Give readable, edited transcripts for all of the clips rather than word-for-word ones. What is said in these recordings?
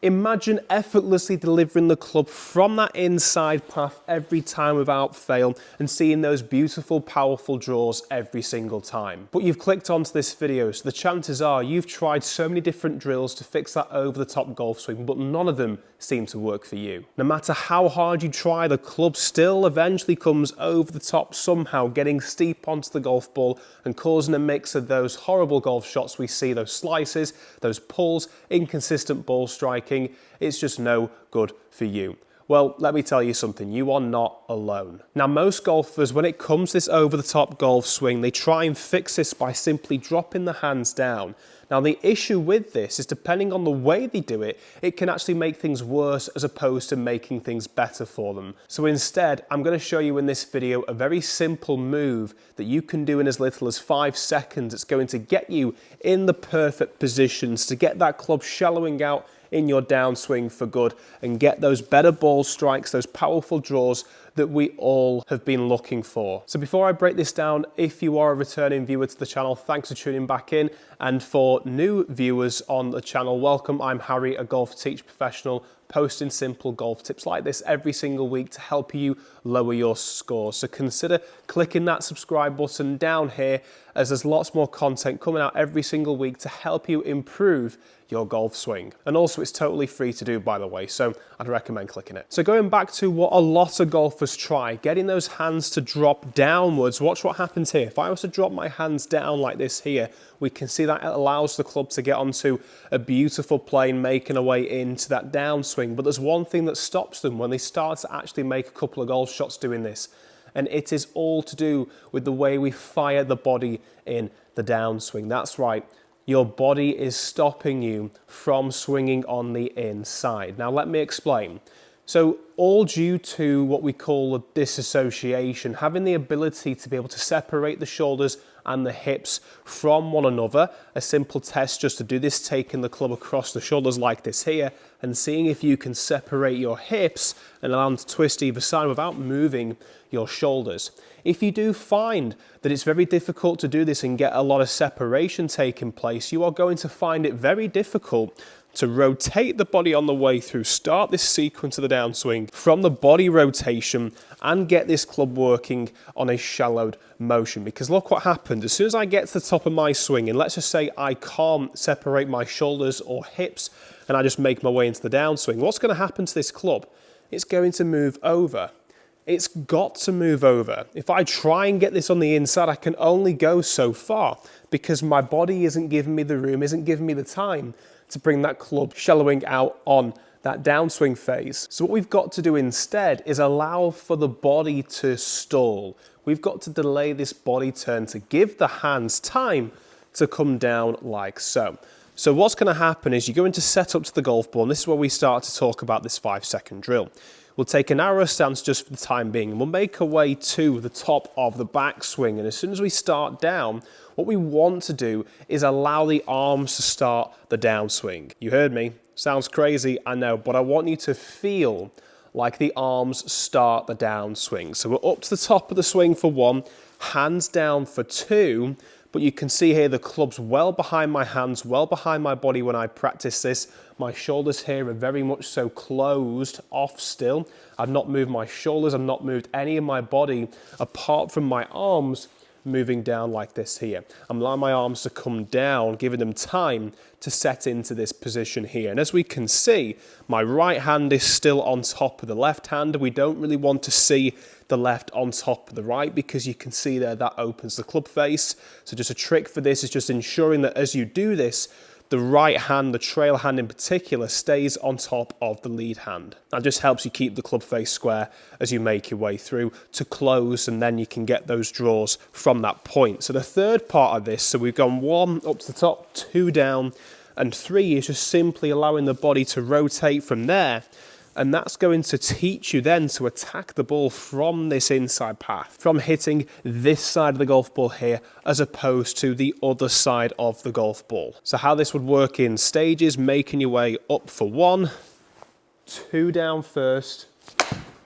Imagine effortlessly delivering the club from that inside path every time without fail and seeing those beautiful, powerful draws every single time. But you've clicked onto this video, so the chances are you've tried so many different drills to fix that over-the-top golf swing, but none of them seem to work for you. No matter how hard you try, the club still eventually comes over the top somehow, getting steep onto the golf ball and causing a mix of those horrible golf shots we see, those slices, those pulls, inconsistent ball striking. It's just no good for you. Well, let me tell you something, you are not alone. Now, most golfers, when it comes to this over-the-top golf swing, they try and fix this by simply dropping the hands down. Now, the issue with this is depending on the way they do it, it can actually make things worse as opposed to making things better for them. So instead, I'm going to show you in this video a very simple move that you can do in as little as 5 seconds. It's going to get you in the perfect positions to get that club shallowing out in your downswing for good and get those better ball strikes, those powerful draws that we all have been looking for. So before I break this down, if you are a returning viewer to the channel, thanks for tuning back in. And for new viewers on the channel, welcome. I'm Harry, a golf teach professional, posting simple golf tips like this every single week to help you lower your scores. So consider clicking that subscribe button down here, as there's lots more content coming out every single week to help you improve your golf swing. And also it's totally free to do, by the way, so I'd recommend clicking it. So going back to what a lot of golfers try, getting those hands to drop downwards, watch what happens here. If I was to drop my hands down like this here, we can see that it allows the club to get onto a beautiful plane, making a way into that downswing. But there's one thing that stops them when they start to actually make a couple of golf shots doing this, and it is all to do with the way we fire the body in the downswing. That's right. Your body is stopping you from swinging on the inside. Now, let me explain. So, all due to what we call a disassociation, having the ability to be able to separate the shoulders and the hips from one another. A simple test just to do this, taking the club across the shoulders like this here and seeing if you can separate your hips and allow them to twist either side without moving your shoulders. If you do find that it's very difficult to do this and get a lot of separation taking place, you are going to find it very difficult to rotate the body on the way through, start this sequence of the downswing from the body rotation and get this club working on a shallowed motion. Because look what happens, as soon as I get to the top of my swing, and let's just say I can't separate my shoulders or hips and I just make my way into the downswing, what's going to happen to this club? It's going to move over. It's got to move over. If I try and get this on the inside, I can only go so far because my body isn't giving me the room, isn't giving me the time to bring that club shallowing out on that downswing phase. So what we've got to do instead is allow for the body to stall. We've got to delay this body turn to give the hands time to come down like so. So what's going to happen is you're going to set up to the golf ball, and this is where we start to talk about this 5-second drill. We'll take a narrow stance just for the time being, and we'll make our way to the top of the backswing. And as soon as we start down, what we want to do is allow the arms to start the downswing. You heard me. Sounds crazy, I know, but I want you to feel like the arms start the downswing. So we're up to the top of the swing for 1, hands down for 2, but you can see here the club's well behind my hands, well behind my body when I practice this. My shoulders here are very much so closed off still. I've not moved my shoulders, I've not moved any of my body apart from my arms moving down like this here. I'm allowing my arms to come down, giving them time to set into this position here. And as we can see, my right hand is still on top of the left hand. We don't really want to see the left on top of the right because you can see there that opens the club face. So just a trick for this is just ensuring that as you do this, the right hand, the trail hand in particular, stays on top of the lead hand. That just helps you keep the club face square as you make your way through to close, and then you can get those draws from that point. So the third part of this, so we've gone 1 up to the top, 2 down, and 3 is just simply allowing the body to rotate from there. And that's going to teach you then to attack the ball from this inside path, from hitting this side of the golf ball here, as opposed to the other side of the golf ball. So how this would work in stages, making your way up for 1, 2 down first,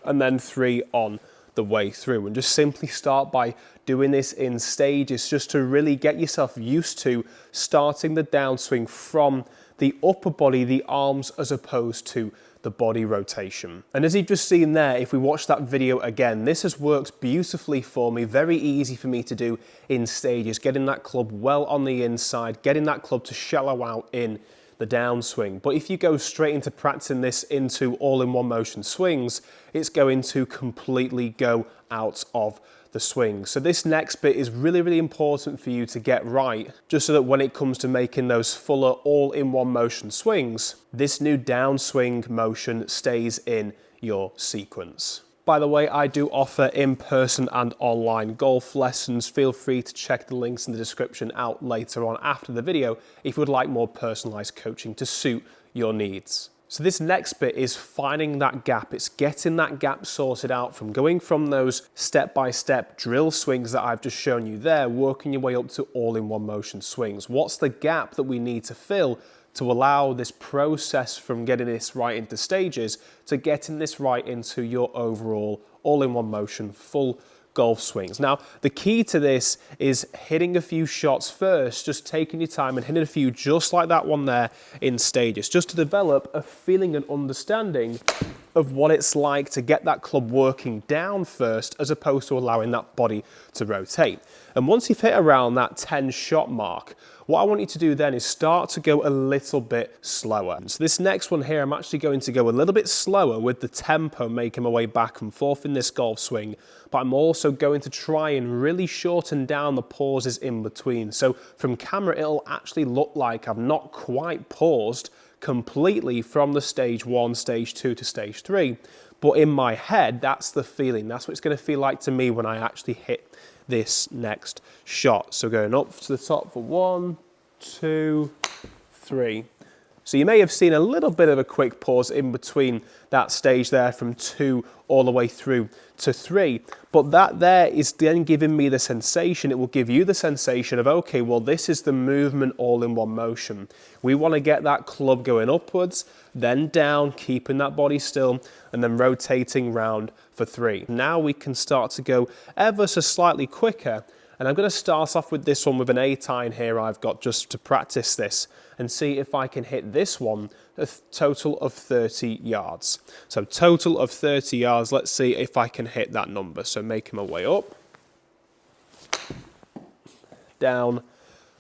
and then 3 on the way through. And just simply start by doing this in stages just to really get yourself used to starting the downswing from the upper body, the arms, as opposed to the body rotation. And as you've just seen there, if we watch that video again, this has worked beautifully for me, very easy for me to do in stages, getting that club well on the inside, getting that club to shallow out in the downswing. But if you go straight into practicing this into all-in-one motion swings, it's going to completely go out of the swing. So this next bit is really, really important for you to get right, just so that when it comes to making those fuller all-in-one motion swings, this new downswing motion stays in your sequence. By the way, I do offer in-person and online golf lessons. Feel free to check the links in the description out later on after the video if you would like more personalized coaching to suit your needs. So this next bit is finding that gap. It's getting that gap sorted out from going from those step-by-step drill swings that I've just shown you there, working your way up to all-in-one motion swings. What's the gap that we need to fill to allow this process from getting this right into stages to getting this right into your overall all-in-one motion full golf swings? Now, the key to this is hitting a few shots first, just taking your time and hitting a few just like that one there in stages, just to develop a feeling and understanding of what it's like to get that club working down first as opposed to allowing that body to rotate. And once you've hit around that 10 shot mark, what I want you to do then is start to go a little bit slower. So this next one here, I'm actually going to go a little bit slower with the tempo, making my way back and forth in this golf swing, but I'm also going to try and really shorten down the pauses in between. So from camera, it'll actually look like I've not quite paused completely from the stage 1, stage 2 to stage 3, but in my head, that's the feeling. That's what it's going to feel like to me when I actually hit this next shot. So going up to the top for 1, 2, 3. So you may have seen a little bit of a quick pause in between that stage there from 2 all the way through to 3. But that there is then giving me the sensation, it will give you the sensation of, okay, well, this is the movement all in one motion. We want to get that club going upwards, then down, keeping that body still, and then rotating round for 3. Now we can start to go ever so slightly quicker. And I'm going to start off with this one with an 8-iron here I've got just to practice this and see if I can hit this one a total of 30 yards. So total of 30 yards, let's see if I can hit that number. So making my way up, down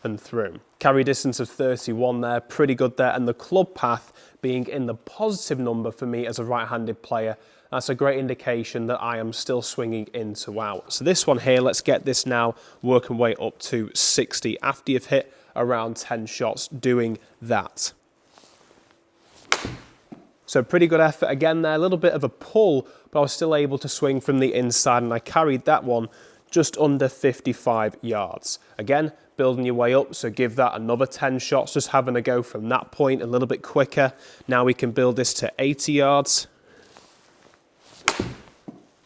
and through. Carry distance of 31 there, pretty good there. And the club path being in the positive number for me as a right-handed player, that's a great indication that I am still swinging in to out. So this one here, let's get this now working way up to 60 after you've hit around 10 shots doing that. So pretty good effort again there, a little bit of a pull, but I was still able to swing from the inside and I carried that one just under 55 yards. Again, building your way up, so give that another 10 shots, just having a go from that point a little bit quicker. Now we can build this to 80 yards.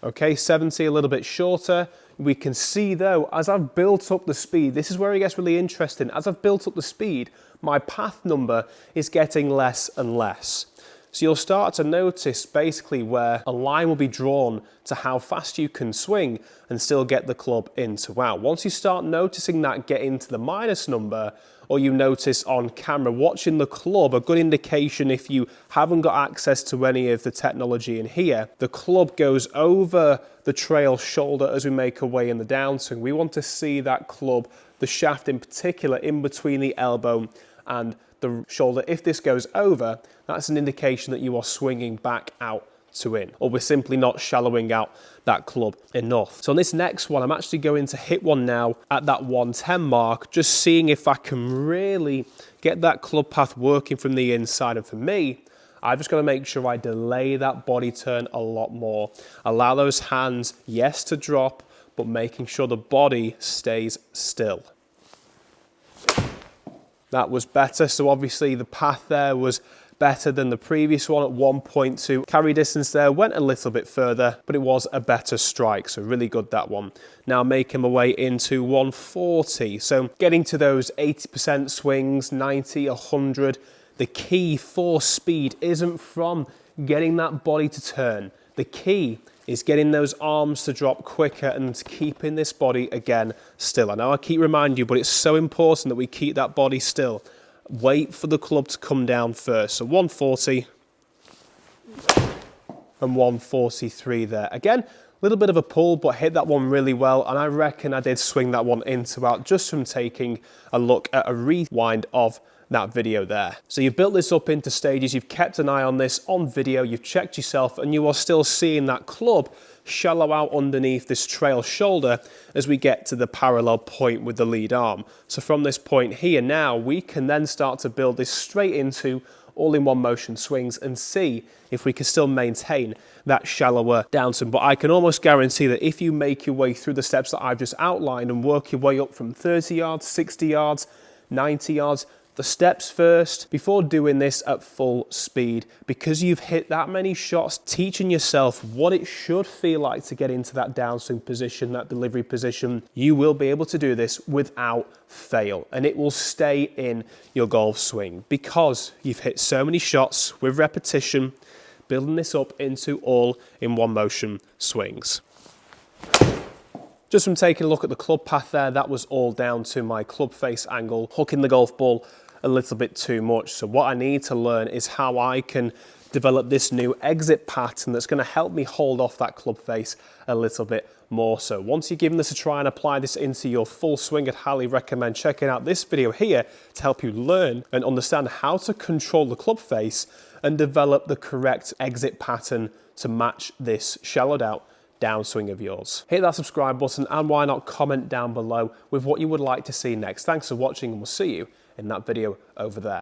Okay, 70, a little bit shorter. We can see though, as I've built up the speed, this is where it gets really interesting. As I've built up the speed, my path number is getting less and less. So you'll start to notice basically where a line will be drawn to how fast you can swing and still get the club in to out. Once you start noticing that get into the minus number, or you notice on camera watching the club, a good indication if you haven't got access to any of the technology in here, the club goes over the trail shoulder as we make our way in the downswing. We want to see that club, the shaft in particular, in between the elbow and the shoulder. If this goes over, that's an indication that you are swinging back out to in, or we're simply not shallowing out that club enough. So on this next one, I'm actually going to hit one now at that 110 mark, just seeing if I can really get that club path working from the inside. And for me, I've just got to make sure I delay that body turn a lot more. Allow those hands, yes, to drop, but making sure the body stays still. That was better. So obviously the path there was better than the previous one at 1.2. Carry distance there went a little bit further, but it was a better strike. So really good, that one. Now making my way into 140. So getting to those 80% swings, 90, 100. The key for speed isn't from getting that body to turn. The key is getting those arms to drop quicker and keeping this body, again, still. I know I keep reminding you, but it's so important that we keep that body still. wait for the club to come down first. So 140 and 143 there. Again, a little bit of a pull, but hit that one really well. And I reckon I did swing that one into out just from taking a look at a rewind of that video there. So you've built this up into stages, you've kept an eye on this on video, you've checked yourself, and you are still seeing that club shallow out underneath this trail shoulder as we get to the parallel point with the lead arm. So from this point here now, we can then start to build this straight into all-in-one motion swings and see if we can still maintain that shallower downswing. But I can almost guarantee that if you make your way through the steps that I've just outlined and work your way up from 30 yards, 60 yards, 90 yards, the steps first before doing this at full speed, because you've hit that many shots, teaching yourself what it should feel like to get into that downswing position, that delivery position, you will be able to do this without fail, and it will stay in your golf swing because you've hit so many shots with repetition, building this up into all-in-one motion swings. Just from taking a look at the club path there, that was all down to my club face angle, hooking the golf ball a little bit too much. So what I need to learn is how I can develop this new exit pattern that's going to help me hold off that club face a little bit more. So once you've given this a try and apply this into your full swing, I'd highly recommend checking out this video here to help you learn and understand how to control the club face and develop the correct exit pattern to match this shallowed out downswing of yours. Hit that subscribe button, and why not comment down below with what you would like to see next. Thanks for watching, and we'll see you in that video over there.